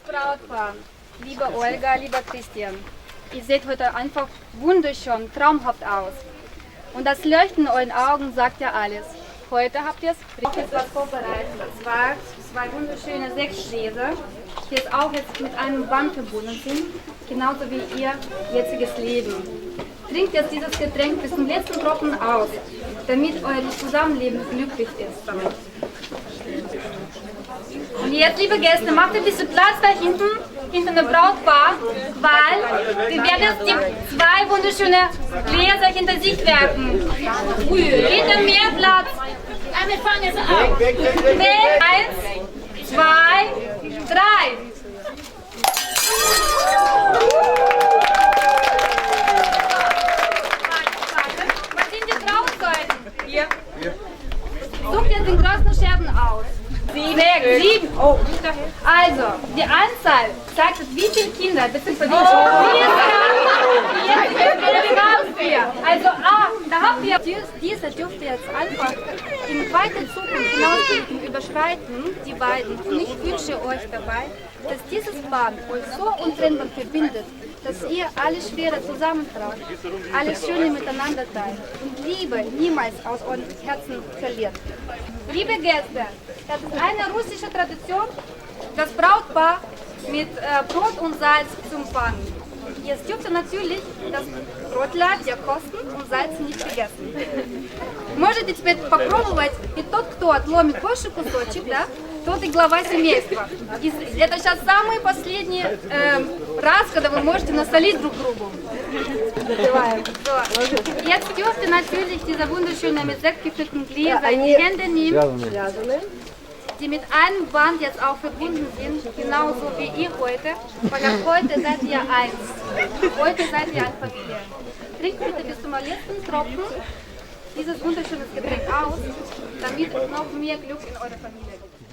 Brautpaar, liebe Olga, lieber Christian, ihr seht heute einfach wunderschön, traumhaft aus. Und das Leuchten in euren Augen sagt ja alles. Heute habt ihr jetzt was vorbereitet. Und zwar zwei wunderschöne Sektgläser, die jetzt auch jetzt mit einem Band verbunden sind, genauso wie ihr jetziges Leben. Trinkt jetzt dieses Getränk bis zum letzten Tropfen aus, damit euer Zusammenleben glücklich ist damit. Und jetzt, liebe Gäste, macht ein bisschen Platz da hinten dem Brautpaar, weil wir werden jetzt die zwei wunderschöne Gläser hinter sich werfen. Bitte mehr Platz. Wir fangen jetzt an. 1, 2, 3. Was sind die Trauzeugen? Hier. Sucht jetzt den größten Scherben aus. 7. Oh. Also, die Anzahl zeigt, wie viele Kinder, beziehungsweise also A, da habt ihr, diese dürft ihr jetzt einfach in weiter Zukunft hinausblicken, überschreiten, die beiden. Und ich wünsche euch dabei, dass dieses Band euch so untrennbar verbindet, dass ihr alle Schwere zusammentragt, alles Schöne miteinander teilt und Liebe niemals aus euren Herzen verliert. Liebe Gäste, das ist eine russische Tradition, das Brautpaar mit Brot und Salz zu empfangen. Jetzt dürft ihr natürlich das Брод для коsten und Salz nicht vergessen. Можете теперь попробовать, и тот, кто отломит больше кусочек, да, тот и глава семейства. И это сейчас самый последний раз, когда вы можете насолить друг другу. So. Jetzt dürft ihr natürlich diese wunderschönen mit Sekt gefüllten Gläser in die Hände nehmen, die mit einem Band jetzt auch verbunden sind, genauso wie ihr heute, weil ab heute seid ihr eins. Heute seid ihr eine Familie. Trinkt bitte bis zum letzten Tropfen dieses wunderschöne Getränk aus, damit es noch mehr Glück in eurer Familie gibt.